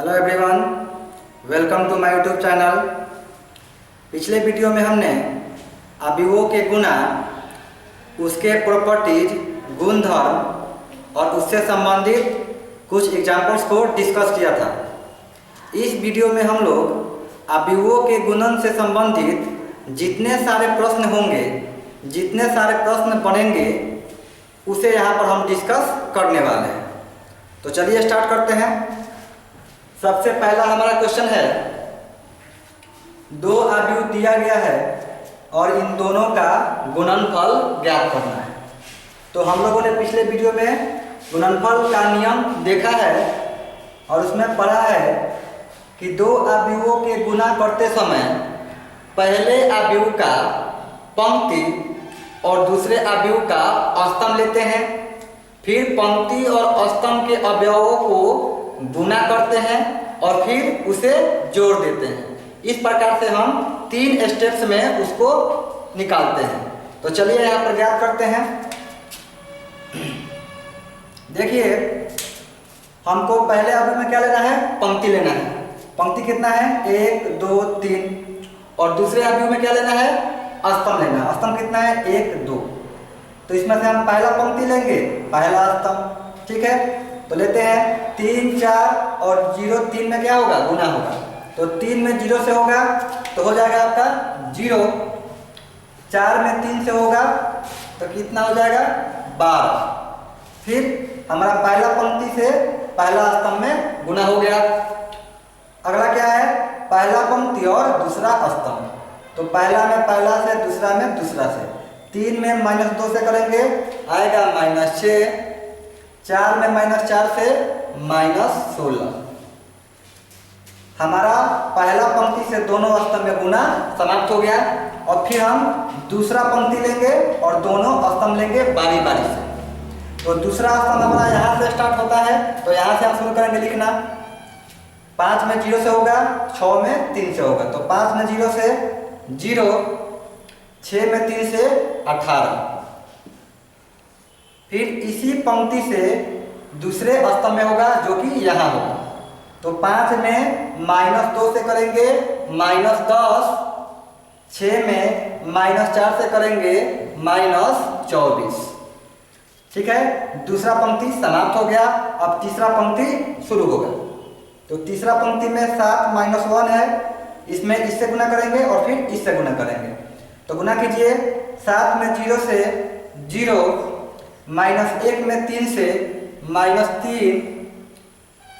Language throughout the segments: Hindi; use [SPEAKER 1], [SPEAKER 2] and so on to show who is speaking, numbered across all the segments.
[SPEAKER 1] Hello everyone, welcome to my YouTube channel. पिछले वीडियो में हमने अवयवों के गुणा, उसके प्रॉपर्टीज, गुणधर्म और उससे संबंधित कुछ एग्जाम्पल्स को डिस्कस किया था। इस वीडियो में हम लोग अवयवों के गुणन से संबंधित जितने सारे प्रश्न होंगे, जितने सारे प्रश्न बनेंगे, उसे यहाँ पर हम डिस्कस करने वाले हैं। तो चलिए स्टार्ट करते हैं। सबसे पहला हमारा क्वेश्चन है, दो अवयव दिया गया है और इन दोनों का गुणनफल ज्ञात करना है। तो हम लोगों ने पिछले वीडियो में गुणनफल का नियम देखा है और उसमें पढ़ा है कि दो अवयवों के गुणा करते समय पहले अवयव का पंक्ति और दूसरे अवयव का स्तंभ लेते हैं, फिर पंक्ति और स्तंभ के अवयवों को गुणा करते हैं और फिर उसे जोड़ देते हैं। इस प्रकार से हम 3 स्टेप्स में उसको निकालते हैं। तो चलिए यहाँ पर ज्ञात करते हैं। देखिए, हमको पहले अवयव में क्या लेना है? पंक्ति लेना है। पंक्ति कितना है? 1 2 3। और दूसरे अवयव में क्या लेना है? स्तंभ लेना है। स्तंभ कितना है? 1 2। तो इसमें से हम पहला पंक्ति लेंगे, पहला स्तंभ। ठीक है, तो लेते हैं 3 4 और 0 3 में क्या होगा? गुना होगा। तो 3 में 0 से होगा तो हो जाएगा आपका 0। 4 में 3 से होगा तो कितना हो जाएगा? 12। फिर हमारा पहला पंक्ति से पहला स्तंभ में गुना हो गया। अगला क्या है? पहला पंक्ति और दूसरा स्तंभ। तो पहला में पहला से, दूसरा में दूसरा से। 3 में -2 से करेंगे, आएगा -6। 4 में -4 से -16। हमारा पहला पंक्ति से दोनों स्तंभ में गुना समाप्त हो गया। और फिर हम दूसरा पंक्ति लेंगे और दोनों स्तंभ लेंगे बारी बारी से। तो दूसरा स्तंभ हमारा यहाँ से स्टार्ट होता है, तो यहाँ से हम शुरू करेंगे लिखना। 5 में 0 से होगा, 6 में 3 से होगा। तो 5 में 0 से 0, 6 में 3 से 18। फिर इसी पंक्ति से दूसरे स्तंभ में होगा जो कि यहाँ होगा। तो 5 में -2 से करेंगे -10। 6 में -4 से करेंगे -24। ठीक है, दूसरा पंक्ति समाप्त हो गया। अब तीसरा पंक्ति शुरू होगा। तो तीसरा पंक्ति में 7 -1 है, इसमें इससे गुना करेंगे और फिर इससे गुना करेंगे। तो गुना कीजिए। 7 में 0 से 0, -1 में 3 से -3।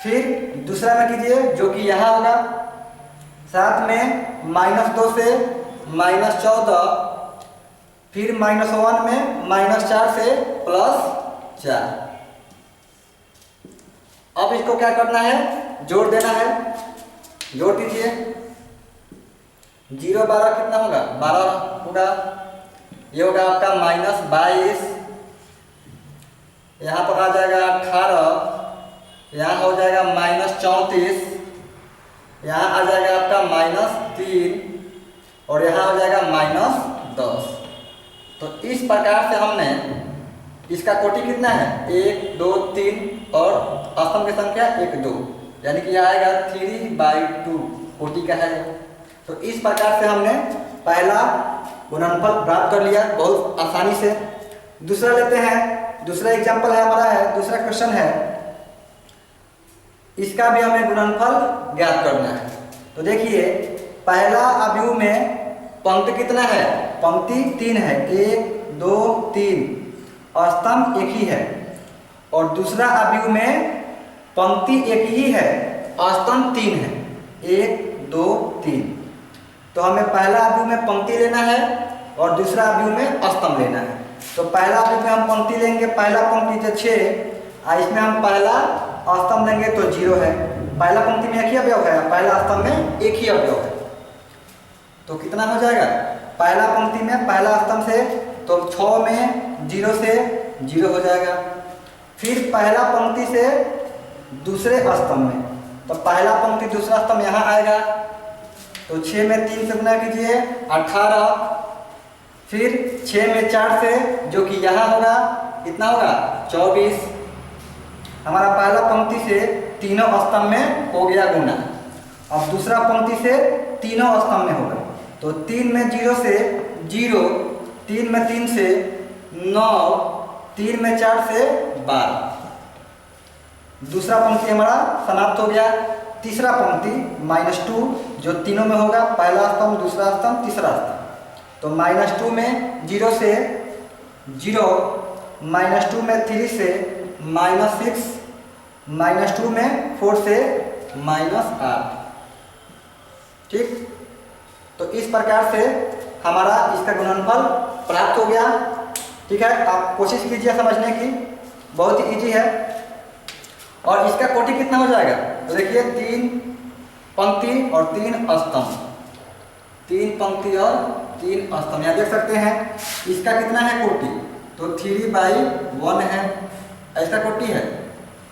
[SPEAKER 1] फिर दूसरा में कीजिए जो कि यहाँ होगा। 7 में -2 से -14। फिर -1 में -4 से +4। अब इसको क्या करना है? जोड़ देना है। जोड़ दीजिए। 0 12 कितना होगा? 12 होगा। ये होगा आपका -22। यहाँ पर आ जाएगा 18। यहाँ हो जाएगा -34। यहाँ आ जाएगा आपका -3 और यहाँ हो जाएगा -10। तो इस प्रकार से हमने इसका कोटि कितना है? 1 2 3 और स्तंभ की संख्या 1 2, यानी कि यह आएगा 3/2 कोटि का है। तो इस प्रकार से हमने पहला गुणनफल प्राप्त कर लिया बहुत आसानी से। दूसरा लेते हैं। दूसरा एग्जाम्पल है हमारा है, दूसरा क्वेश्चन है, इसका भी हमें गुणनफल ज्ञात करना है। तो देखिए, पहला अवयव में पंक्ति कितना है? पंक्ति 3 है, 1 2 3। स्तंभ एक ही है। और दूसरा अवयव में पंक्ति एक ही है, स्तंभ 3 है, 1 2 3। तो हमें पहला अवयव में पंक्ति लेना है और दूसरा अवयव में स्तंभ लेना है। तो पहला अवयव में हम पंक्ति लेंगे, पहला पंक्ति जो 6, इसमें हम पहला स्तंभ लेंगे तो 0 है। पहला पंक्ति में एक ही अवयव है, पहला स्तंभ में एक ही अवयव है। तो कितना हो जाएगा? पहला पंक्ति में पहला स्तंभ से तो 6 में 0 से 0 हो जाएगा। फिर पहला पंक्ति से दूसरे स्तंभ में, तो पहला पंक्ति दूसरा स्तंभ यहाँ आएगा। तो 6 में 3 से गुना कीजिए, 18। फिर 6 में 4 से जो कि यहाँ होगा, कितना होगा? 24। हमारा पहला पंक्ति से तीनों स्तंभ में हो गया गुना। अब दूसरा पंक्ति से तीनों स्तंभ में होगा, तो 3 में 0 से 0, 3 में 3 से 9, 3 में 4 से 12। दूसरा पंक्ति हमारा समाप्त हो गया। तीसरा पंक्ति -2 जो तीनों में होगा, पहला स्तंभ, दूसरा स्तंभ, तीसरा स्तंभ। तो -2 में 0 से 0, -2 में 3 से -6, -2 में 4 से -8। ठीक, तो इस प्रकार से हमारा इसका गुणनफल प्राप्त हो गया। ठीक है, आप कोशिश कीजिए समझने की, बहुत ही इजी है। और इसका कोटि कितना हो जाएगा, तो देखिए 3 पंक्ति और 3 स्तंभ, 3 पंक्ति और 3 स्तंभ। यहाँ देख सकते हैं इसका कितना है कोटि, तो 3/1 है। इसका कोटि है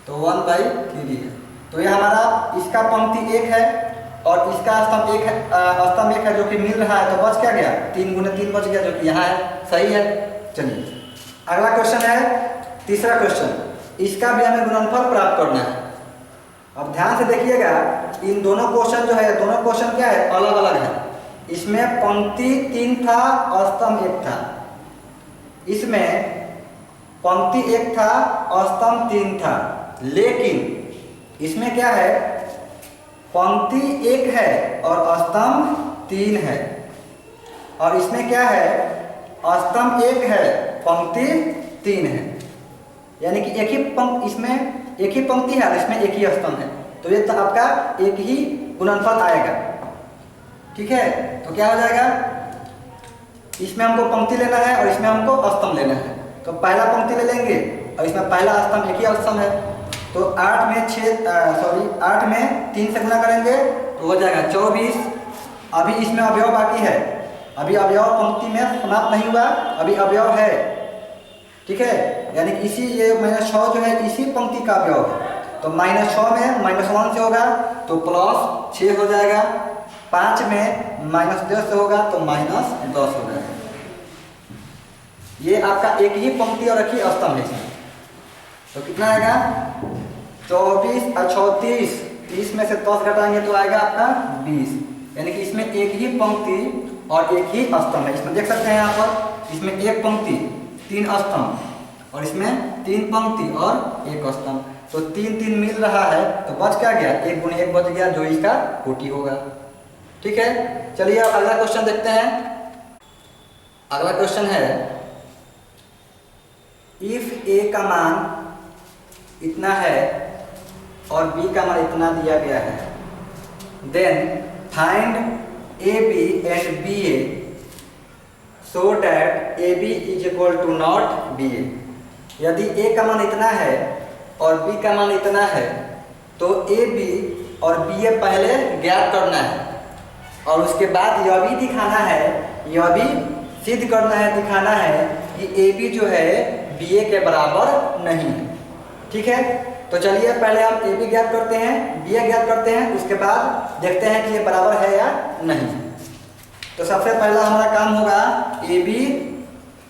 [SPEAKER 1] तो 1/3 है। तो ये हमारा इसका पंक्ति 1 है और इसका स्तंभ 1 है, स्तंभ 1 है जो कि मिल रहा है, तो बच क्या गया, 3 × 3 बच गया, जो कि यहाँ है। सही है। चलिए अगला क्वेश्चन है, तीसरा क्वेश्चन। इसका भी हमें गुणनफल प्राप्त करना है। अब ध्यान से देखिएगा, इन दोनों क्वेश्चन जो है, दोनों क्वेश्चन क्या है, अलग अलग है। इसमें पंक्ति 3 था और स्तंभ 1 था। इसमें पंक्ति 1 था और स्तंभ 3 था। लेकिन इसमें क्या है, पंक्ति 1 है और स्तंभ 3 है। और इसमें क्या है, स्तंभ 1 है, पंक्ति 3 है। यानी कि एक ही पंक्ति, इसमें एक ही पंक्ति है और इसमें एक ही स्तंभ है, तो ये तो आपका एक ही गुणनफल आएगा। ठीक है, तो क्या हो जाएगा, इसमें हमको पंक्ति लेना है और इसमें हमको स्तंभ लेना है। तो पहला पंक्ति ले लेंगे और इसमें पहला स्तंभ एक ही स्तंभ है, तो 8 में 3 से गुना करेंगे तो हो जाएगा 24। अभी इसमें अवयव बाकी है, अभी अवयव पंक्ति में समाप्त नहीं हुआ, अभी अवयव है। ठीक है, यानी कि इसी ये -6 जो है इसी पंक्ति का अवयव है। तो -6 में -1 से होगा तो +6 हो जाएगा। 5 में -10 से होगा तो -10 हो जाएगा। ये आपका एक ही पंक्ति और एक ही स्तंभ है इसमें। तो कितना आएगा, 24 और 34, 30 में से 10 घटाएंगे तो आएगा आपका 20। यानी कि इसमें एक ही पंक्ति और एक ही स्तंभ है। इसमें देख सकते हैं यहाँ पर, इसमें 1 पंक्ति 3 स्तंभ और इसमें 3 पंक्ति और 1 स्तंभ। तो 3 मिल रहा है, तो बच क्या गया, 1 × 1 बच गया, जो इसका कोटि होगा। ठीक है, चलिए अब अगला क्वेश्चन देखते हैं। अगला क्वेश्चन है, इफ ए का मान इतना है और बी का मान इतना दिया गया है, then find A B and B A so that A B is equal to not B A. यदि ए का मान इतना है और बी का मान इतना है, तो ए बी और बी ए पहले ज्ञात करना है और उसके बाद यह भी दिखाना है, यह भी सिद्ध करना है, दिखाना है कि ए बी जो है बी ए के बराबर नहीं है। ठीक है, तो चलिए पहले हम ए बी ज्ञात करते हैं, बी ए ज्ञात करते हैं, उसके बाद देखते हैं कि ये बराबर है या नहीं। तो सबसे पहला हमारा काम होगा ए बी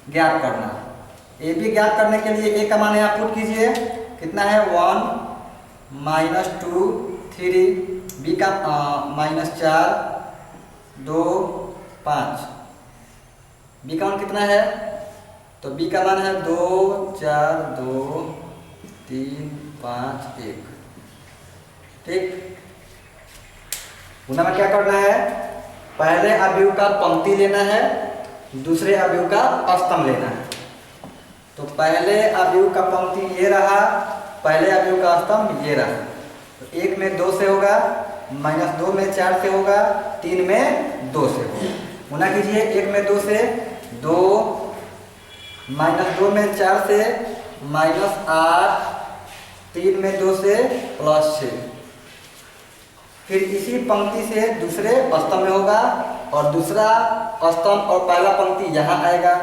[SPEAKER 1] ज्ञात करना। ए बी ज्ञात करने के लिए ए का मान यहाँ पुट कीजिए, कितना है 1 -2 3, बी का -4 2 5, बी का मान कितना है, तो बी का मान है 2 4 2 3 5 1। ठीक, गुना में क्या करना है, पहले अवयव का पंक्ति लेना है, दूसरे अवयव का स्तंभ लेना है। तो पहले अवयव का पंक्ति ये रहा, पहले अवयव का स्तंभ ये रहा। तो 1 में 2 से होगा, -2 में 4 से होगा, 3 में 2 से होगा। गुना कीजिए, 1 में 2 से 2, -2 में 4 से -8, 3 में 2 से +6। फिर इसी पंक्ति से दूसरे स्तंभ में होगा और दूसरा स्तंभ और पहला पंक्ति यहाँ आएगा।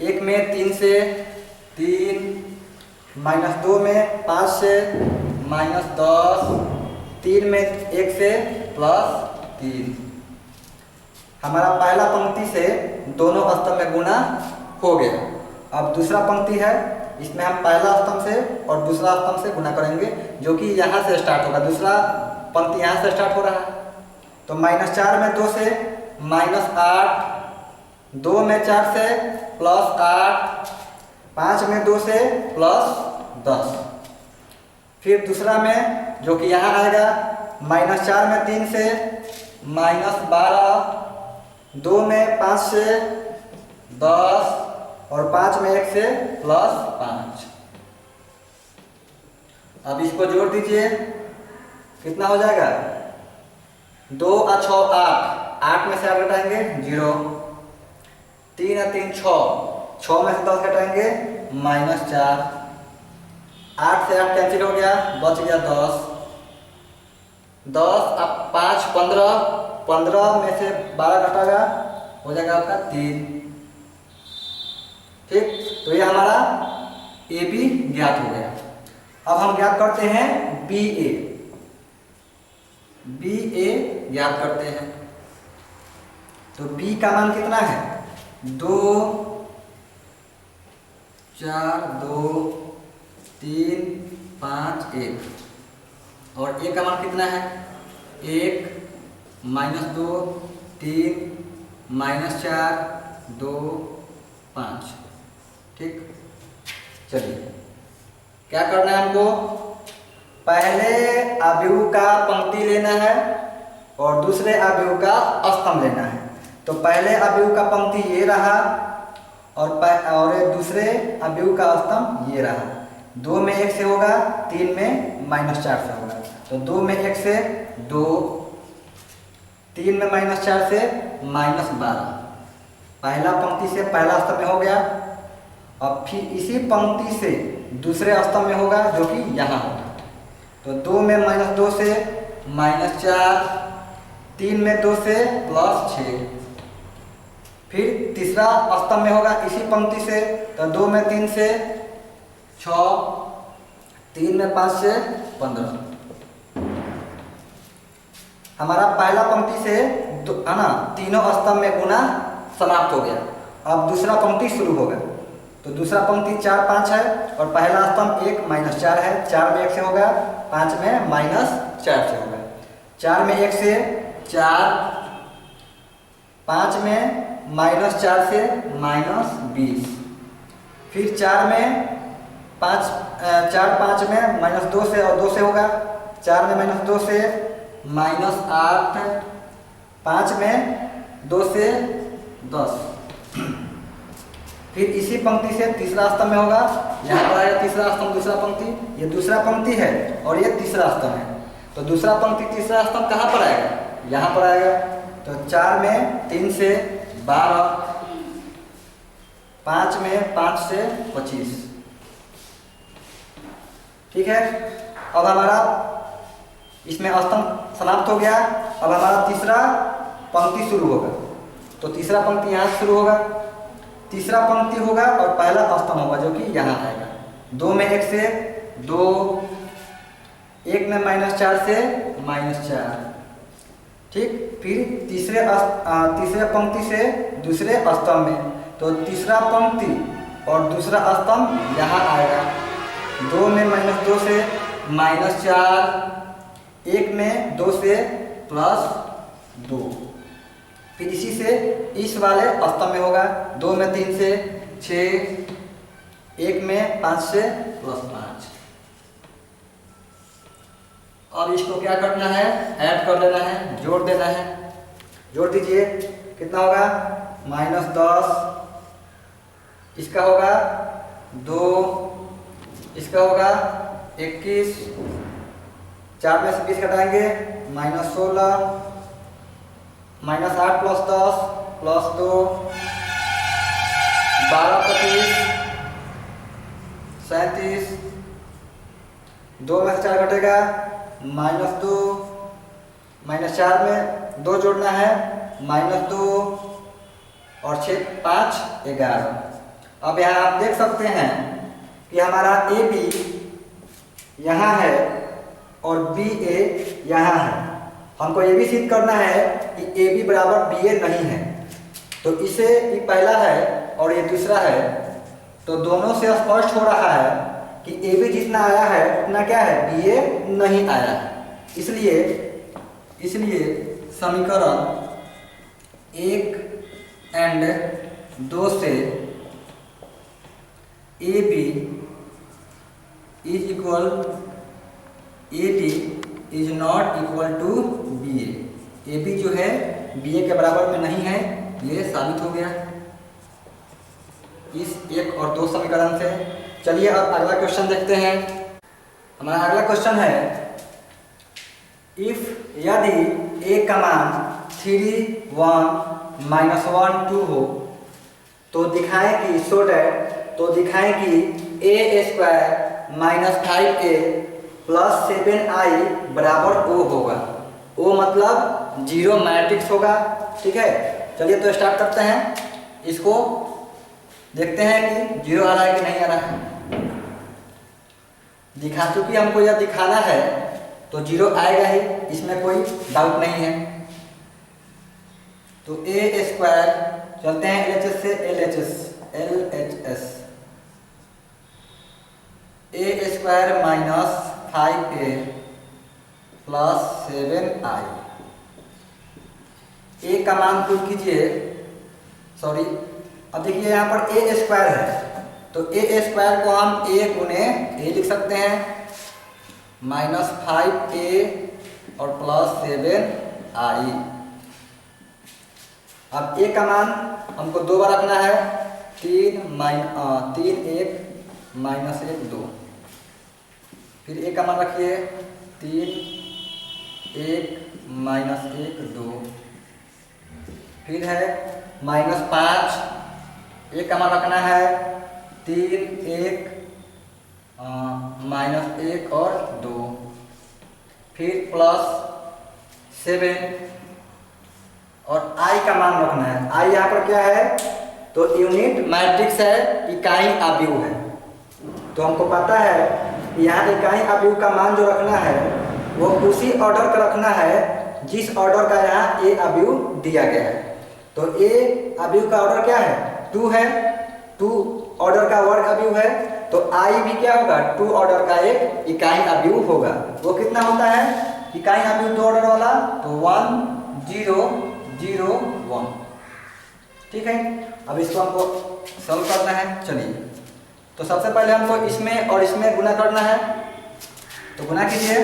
[SPEAKER 1] 1 में 3 से 3, -2 में 5 से -10, 3 में 1 से +3। हमारा पहला पंक्ति से दोनों स्तंभ में गुना हो गया। अब दूसरा पंक्ति है, इसमें हम पहला स्तंभ से और दूसरा स्तंभ से गुना करेंगे, जो कि यहाँ से स्टार्ट होगा, दूसरा पंक्ति यहाँ से स्टार्ट हो रहा है। तो -4 में 2 से -8, 2 में 4 से +8, 5 में 2 से +10। फिर दूसरा में जो कि यहाँ आएगा -4 में 3 से -12, 2 में 5 से 10 और 5 में 1 से +5। अब इसको जोड़ दीजिए, कितना हो जाएगा? 2 और 6 8, 8 में से 8 घटाएंगे 0, 3 और 3 6, 6 में से 10 घटाएंगे -4, 8 से 8 कैंसिल हो गया, बच गया 10, 10 अब 5 15, 15 में से 12 घटाएगा हो जाएगा आपका 3। ठीक, तो ये हमारा ए बी ज्ञात हो गया। अब हम ज्ञात करते हैं बी ए। बी ए ज्ञात करते हैं, तो बी का मान कितना है? 2 4 2 3 5 1, और ए का मान कितना है? 1 -2 3 -4 2 5। ठीक, चलिए क्या करना है हमको? पहले अवयव का पंक्ति लेना है और दूसरे अवयव का स्तंभ लेना है। तो पहले अवयव का पंक्ति ये रहा और दूसरे अवयव का स्तंभ ये रहा। 2 में 1 से होगा, 3 में -4 से होगा। तो 2 में 1 से 2, 3 में -4 से -12। पहला पंक्ति से पहला स्तंभ में हो गया। अब फिर इसी पंक्ति से दूसरे स्तंभ में होगा, जो कि यहाँ होगा। तो 2 में -2 से -4, 3 में 2 से +6। फिर तीसरा स्तंभ में होगा इसी पंक्ति से, तो 2 में 3 से 6, 3 में 5 से 15। हमारा पहला पंक्ति से है ना, तीनों स्तंभ में गुना समाप्त हो गया। अब दूसरा पंक्ति शुरू होगा। तो दूसरा पंक्ति 4 5 है और पहला स्तंभ 1 -4 है। 4 में 1 से होगा, 5 में -4 से होगा। 4 में 1 से 4, 5 में -4 से -20। फिर 4 में 5 4 5 में -2 से और 2 से होगा। 4 में -2 से -8, 5 में 2 से 10। फिर इसी पंक्ति से तीसरा स्तंभ में होगा। यहाँ पर आएगा तीसरा स्तंभ, दूसरा पंक्ति, ये दूसरा पंक्ति है और ये तीसरा स्तंभ है। तो दूसरा पंक्ति तीसरा स्तंभ कहाँ पर आएगा? यहाँ पर आएगा। तो 4 में 3 से 12, 5 में 5 से 25। ठीक है, अब हमारा इसमें स्तंभ समाप्त हो गया। अब हमारा तीसरा पंक्ति शुरू होगा। तो तीसरा पंक्ति यहाँ से शुरू होगा, तीसरा पंक्ति होगा और पहला स्तंभ होगा, जो कि यहाँ आएगा। 2 में 1 से 2, 1 में -4 से -4। ठीक, फिर तीसरे पंक्ति से दूसरे स्तंभ में। तो तीसरा पंक्ति और दूसरा स्तंभ यहाँ आएगा। 2 में -2 से -4, 1 में 2 से +2। फिर इसी से इस वाले स्तंभ में होगा। 2 में 3 से 6, 1 में 5 से +5। अब इसको क्या करना है? ऐड कर लेना है, जोड़ देना है। जोड़ दीजिए, कितना होगा? -10, इसका होगा 2, इसका होगा 21, 4 में से 20 घटाएंगे -16, -8 + 10 + 2, 12 25 37। 2 में से 4 घटेगा -2, -4 में 2 जोड़ना है -2 और 6 5 11। अब यहाँ आप देख सकते हैं कि हमारा ए बी यहाँ है और बी ए यहाँ है। हमको ये भी सिद्ध करना है कि ए बी बराबर बी ए नहीं है। तो इसे ये पहला है और ये दूसरा है, तो दोनों से स्पष्ट हो रहा है कि ए बी जितना आया है उतना क्या है बी ए नहीं आया है। इसलिए समीकरण 1 एंड 2 से A B is equal A D is not equal to B A B जो है बी ए के बराबर में नहीं है, ये साबित हो गया इस 1 और 2 समीकरण से। चलिए अब अगला क्वेश्चन देखते हैं। हमारा अगला क्वेश्चन है इफ यदि ए का मान 3 1 -1 2 हो तो दिखाएं कि ए स्क्वायर -5a + 7i बराबर ओ होगा। ओ मतलब जीरो मैट्रिक्स होगा। ठीक है, चलिए तो स्टार्ट करते हैं। इसको देखते हैं कि जीरो आ रहा है कि नहीं आ रहा है। चूंकि हमको यह दिखाना है तो जीरो आएगा ही, इसमें कोई डाउट नहीं है। तो ए स्क्वायर चलते हैं LHS से LHS ए स्क्वायर -5a + 7i। ए का मान पुट कीजिए, सॉरी अब देखिए यहाँ पर ए स्क्वायर है तो ए स्क्वायर को हम ए गुने ए लिख सकते हैं -5a और +7i। अब ए का मान हमको 2 बार रखना है, 3 1 -1 2। फिर ए का मान रखिए 3 1 -1 2। फिर है -5, ए का मान रखना है 3 1 -1 और 2। फिर +7 और आई का मान रखना है। आई यहाँ पर क्या है तो यूनिट मैट्रिक्स है, इकाई आव्यूह है। तो हमको पता है कि यहाँ इकाई आव्यूह का मान जो रखना है वो उसी ऑर्डर का रखना है जिस ऑर्डर का यहाँ ए आव्यूह दिया गया है। तो ए आव्यूह का ऑर्डर क्या है 2 है, 2 ऑर्डर का वर्ग आव्यूह है। तो आई भी क्या होगा 2 ऑर्डर का एक इकाई आव्यूह होगा। वो कितना होता है इकाई आव्यूह 2 ऑर्डर वाला, तो 1 0 0 1। ठीक है, अब इसको हमको सॉल्व करना है। चलिए तो सबसे पहले हमको इसमें और इसमें गुना करना है। तो गुना कीजिए,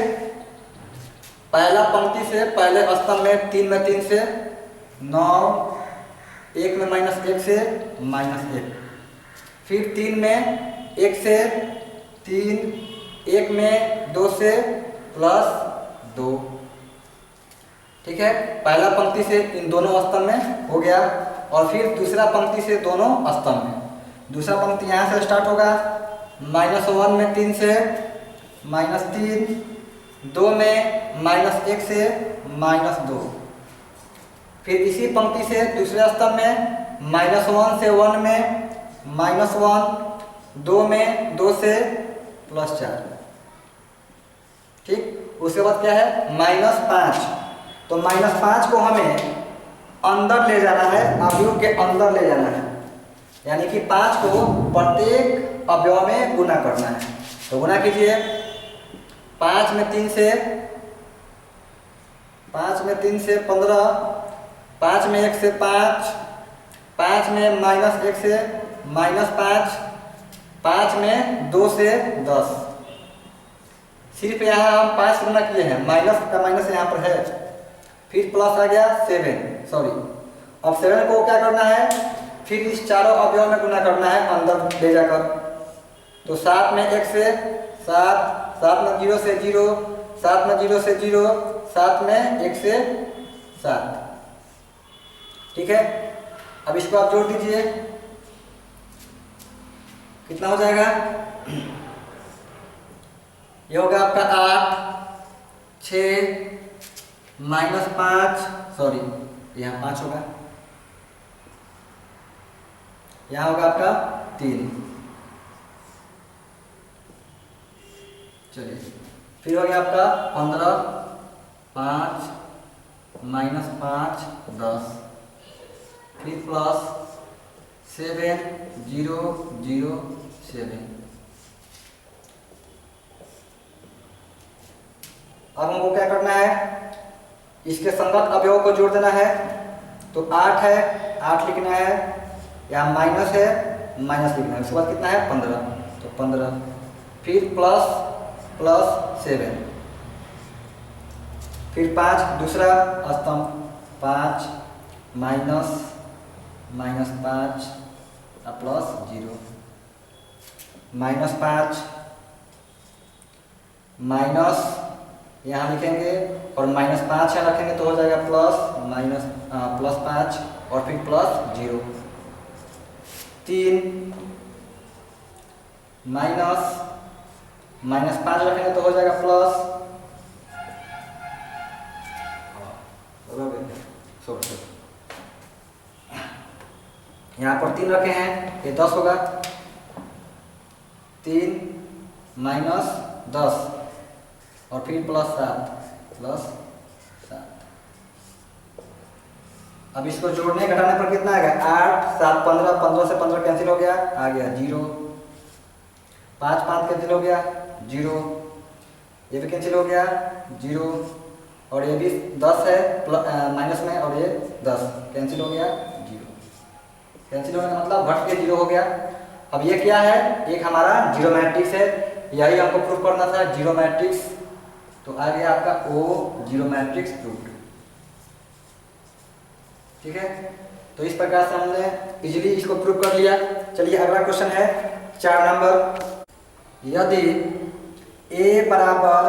[SPEAKER 1] पहला पंक्ति से पहले स्तंभ में 3 में 3 से 9, 1 में -1 से -1। फिर 3 में 1 से 3, 1 में 2 से +2। ठीक है, पहला पंक्ति से इन दोनों स्तंभ में हो गया और फिर दूसरा पंक्ति से दोनों स्तंभ में। दूसरा पंक्ति यहाँ से स्टार्ट होगा, -1 में 3 से -3, 2 में -1 से -2। फिर इसी पंक्ति से दूसरे स्तंभ में -1 से 1 में -1, 2 में 2 से +4। ठीक, उसके बाद क्या है -5। तो -5 को हमें अंदर ले जाना है, अवयव के अंदर ले जाना है, यानी कि 5 को प्रत्येक अवयव में गुना करना है। तो गुना कीजिए, 5 में 3 से 15, 5 में 1 से 5, 5 में -1 से -5, 5 में 2 से 10। सिर्फ यहाँ हम 5 गुना किए हैं, माइनस का माइनस यहाँ पर है। फिर प्लस आ गया 7, सॉरी। अब 7 को क्या करना है, फिर इस चारों अवयव में गुना करना है अंदर ले जाकर। तो 7 में 1 से 7, 7 में 0 से 0, 7 में 0 से 0, 7 में 1 से 7। ठीक है, अब इसको आप जोड़ दीजिए, कितना हो जाएगा, ये होगा आपका 8, 6, -5, सॉरी यहाँ 5 होगा, यहाँ होगा आपका 3। चलिए फिर हो गया आपका 15, 5, -5 10, फिर प्लस 7007। अब हमको क्या करना है, इसके संगत अवयव को जोड़ देना है। तो 8 है, 8 लिखना है, यहाँ माइनस है, माइनस लिखना है। उसके बाद कितना है 15, तो 15, फिर प्लस प्लस 7, फिर 5 दूसरा स्तंभ, 5 माइनस माइनस 5 प्लस 0, -5 माइनस यहाँ लिखेंगे और -5 यहाँ रखेंगे तो हो जाएगा +5 और फिर +0, 3 -5 रखेंगे तो हो जाएगा प्लस, यहाँ पर 3 रखे हैं, ये 10 होगा, 3 -10 और फिर +7। अब इसको जोड़ने घटाने पर कितना आएगा, 8 7 15, 15 से 15 कैंसिल हो गया, आ गया 0, 5 5 कैंसिल हो गया 0, ये भी कैंसिल हो गया 0, और ये भी 10 है माइनस में, और ये 10 कैंसिल हो गया 0। कैंसिल होने का मतलब घट के 0 हो गया। अब ये क्या है, एक हमारा जीरो मैट्रिक्स है, यही हमको प्रूफ करना था, जीरो मैट्रिक्स। तो आ गया आपका ओ जीरो मैट्रिक्स प्रूफ। ठीक है, तो इस प्रकार से हमने इजीली इसको प्रूव कर लिया। चलिए अगला क्वेश्चन है 4 नंबर। यदि a बराबर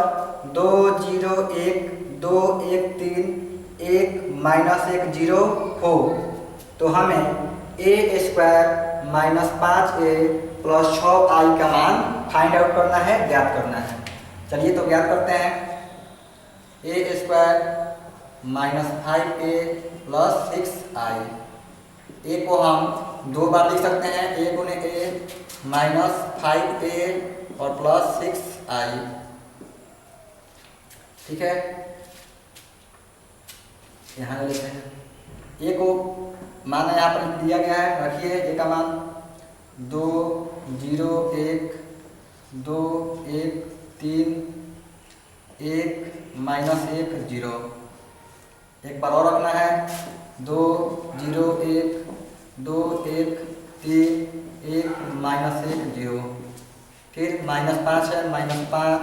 [SPEAKER 1] 2 0 1 2 1 3 1 -1 0 हो तो हमें a² -5a + 6i का मान फाइंड आउट करना है, ज्ञात करना है। चलिए तो ज्ञात करते हैं। a² -5a + 6i, a को हम 2 बार लिख सकते हैं, a गुने a -5a और +6i। ठीक है, यहाँ लिखते हैं a को मान यहाँ पर दिया गया है, रखिए a का मान 2 0 1 2 1 3 1 -1 0। एक बार और रखना है 2 0 1 2 1 3 1 -1 0। फिर -5 है, -5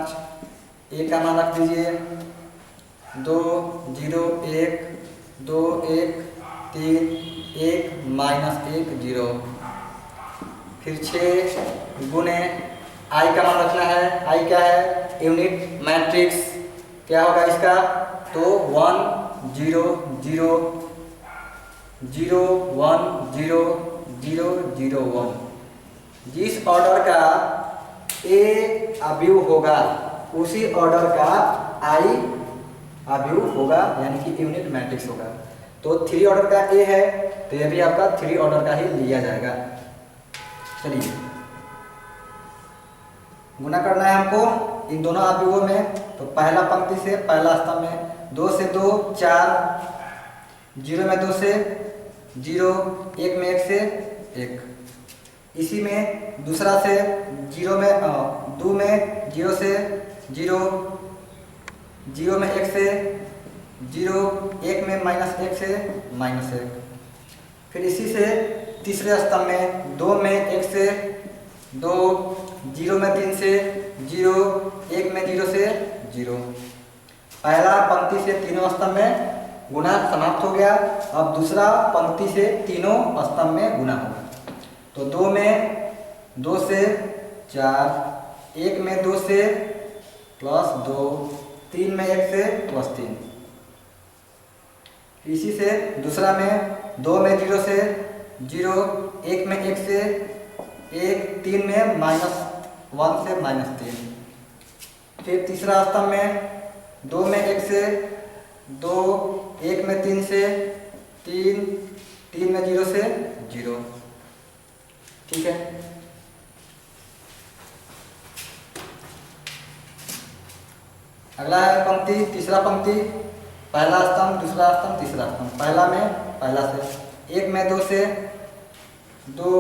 [SPEAKER 1] a का मान रख दीजिए 2 0 1 2 1 3 1 -1 0। फिर 6 गुने i का मान रखना है, i क्या है, यूनिट मैट्रिक्स। क्या होगा इसका, तो 1 0 0 0 1 0 0 0 1। जिस ऑर्डर का a अवयव होगा उसी ऑर्डर का i अवयव होगा, यानी कि यूनिट मैट्रिक्स होगा। तो 3 ऑर्डर का a है तो ये भी आपका 3 ऑर्डर का ही लिया जाएगा। चलिए गुना करना है हमको इन दोनों अवयवों में। तो पहला पंक्ति से पहला स्तंभ में 2 से 2 4, 0 में 2 से 0, 1 में 1 से 1। इसी में दूसरा से 0 में 2 में 0 से 0, 0 में 1 से 0, 1 में -1 से -1। फिर इसी से तीसरे स्तंभ में 2 में 1 से 2, 0 में 3 से 0, 1 में 0 से 0। पहला पंक्ति से तीनों स्तंभ में गुना समाप्त हो गया। अब दूसरा पंक्ति से तीनों स्तंभ में गुना होगा। तो 2 में 2 से 4, 1 में 2 से +2, 3 में 1 से +3। इसी से दूसरा में 2 में 0 से 0, 1 में 1 से 1, 3 में -1 से -3। फिर तीसरा स्तंभ में 2 में 1 से 2, 1 में 3 से 3, 3 में 0 से 0। ठीक है, अगला है पंक्ति, तीसरा पंक्ति, पहला स्तंभ दूसरा स्तंभ तीसरा स्तंभ। पहला में पहला से 1 में 2 से 2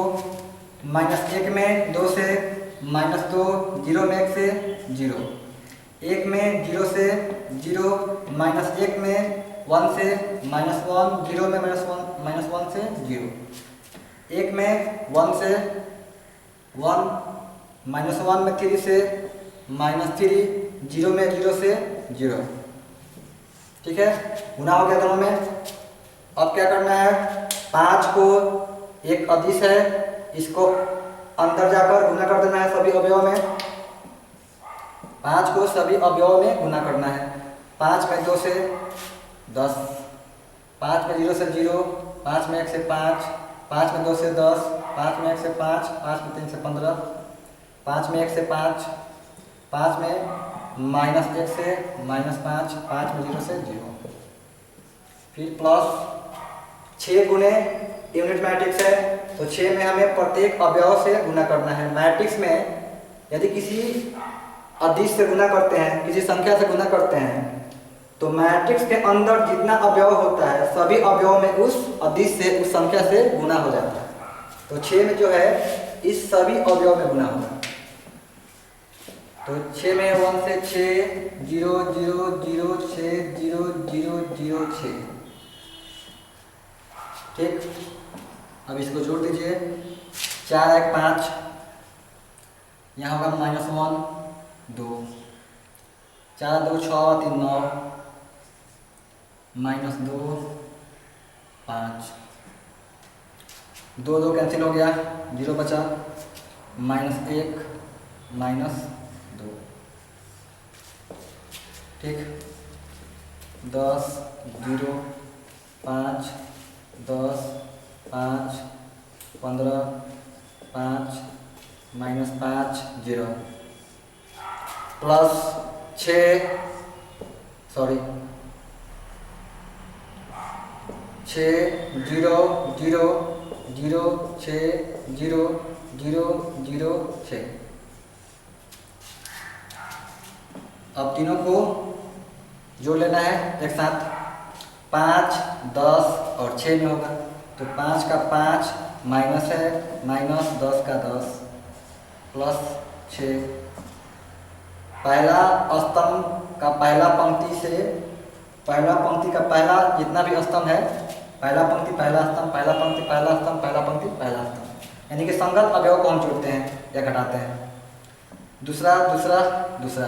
[SPEAKER 1] माइनस 1 में 2 से माइनस 2, 0 में 1 से 0, 1 में 0 से 0, माइनस 1 में 1 से माइनस 1, 0 में माइनस 1 से 0, 1 में 1 से 1, माइनस 1 में 3 से माइनस 3, 0 में 0 से 0। ठीक है, गुना हो गया दोनों में। अब क्या करना है, 5 को एक अदिश है, इसको अंदर जाकर गुना कर देना है सभी अवयव में। 5 को सभी अवयव में गुना करना है। 5 में 2 से 10, 5 में 0 से 0, 5 में 1 से 5, 5 में 2 से 10, 5 में 1 से 5, 5 में 3 से 15, 5 में 1 से 5, 5 में माइनस 1 से माइनस 5, 5 में 0 से 0। फिर प्लस 6 गुने यूनिट मैट्रिक्स है, तो 6 में हमें प्रत्येक अवयव से गुना करना है। मैट्रिक्स में यदि किसी अदिश से गुना करते हैं, किसी संख्या से गुना करते हैं, तो मैट्रिक्स के अंदर जितना अवयव होता है सभी अवयव में उस अदिश से, उस संख्या से गुना हो जाता है। तो 6 में जो है इस सभी अवयव में गुना होगा। तो 6 में 1 से 6, 0 0 0 6 0 0 0 6। ठीक, अब इसको जोड़ दीजिए। 4 1 5, यहाँ होगा माइनस 1 2, 4 2 6 3 9, माइनस 2 5, 2 2 कैंसिल हो गया, 0 बचा, माइनस 1 माइनस 2। ठीक, 10 0 5 10 5 15 5 माइनस 5 0 प्लस 6 0 0 0 0 6 0 0 0 6। अब तीनों को जोड़ लेना है एक साथ। 5 10 और 6 में होगा, तो 5 का 5 माइनस है, माइनस 10 का 10 प्लस 6। पहला स्तंभ का पहला पंक्ति से, पहला पंक्ति का पहला जितना भी स्तंभ है, पहला पंक्ति पहला स्तंभ, पहला पंक्ति पहला स्तंभ, पहला पंक्ति पहला स्तंभ, यानी कि संगत अवयव को हम जोड़ते हैं या घटाते हैं। दूसरा दूसरा दूसरा,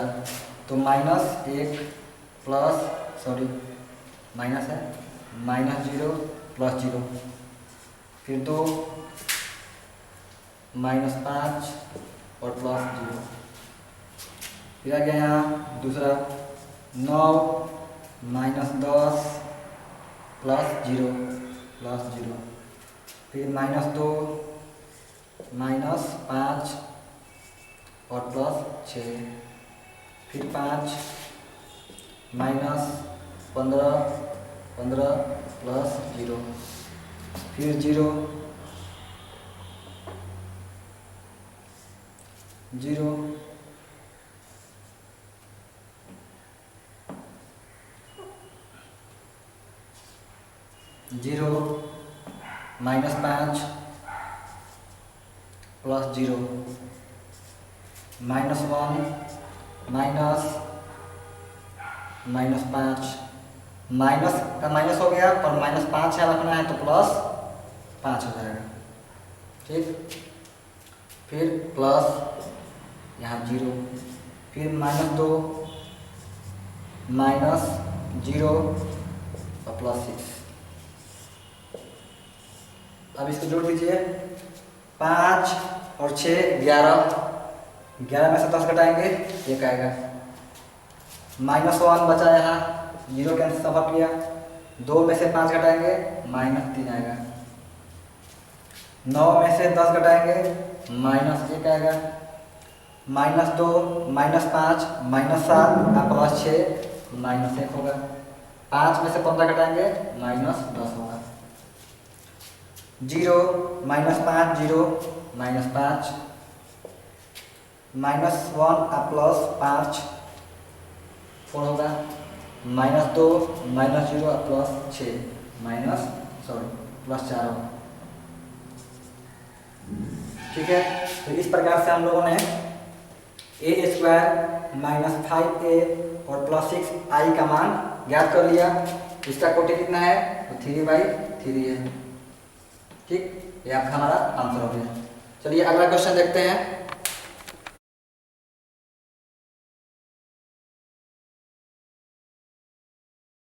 [SPEAKER 1] तो माइनस 1 प्लस सॉरी माइनस है, माइनस 0 प्लस 0, फिर 2 माइनस 5 और प्लस 0। फिर आ गया यहाँ दूसरा 9 माइनस 10 प्लस 0 प्लस 0, फिर माइनस 2 माइनस 5 और प्लस 6, फिर 5 माइनस 15 15 प्लस 0, फिर 0 0 0 minus 5 plus 0, minus 1 minus minus 5, minus का माइनस हो गया पर माइनस 5 है रखना है तो प्लस 5 हो जाएगा। ठीक, फिर प्लस यहाँ 0, फिर माइनस 2 माइनस 0 और प्लस 6। अब इसको जोड़ दीजिए। 5 और 6 11, 11 में से 10 घटाएंगे 1 आएगा, माइनस 1 बचा यहाँ, 0 कैंसिल सब हट गया, 2 में से 5 घटाएंगे माइनस 3 आएगा, 9 में से 10 घटाएंगे माइनस 1 आएगा, माइनस 2 माइनस 5 माइनस 7 और प्लस 6 माइनस 1 होगा, 5 में से 15 घटाएंगे माइनस 10 होगा, 0 माइनस 5 0 माइनस 5, माइनस 1 और प्लस 5 4 होगा, माइनस 2 माइनस 0 और प्लस 6 माइनस प्लस 4 होगा। ठीक है, तो इस प्रकार से हम लोगों ने ए स्क्वायर माइनस 5a और प्लस 6i का मान ज्ञात कर लिया। इसका कोटि कितना है, तो 3/3 है। ठीक, ये आपका हमारा आंसर हो गया। चलिए अगला क्वेश्चन देखते हैं।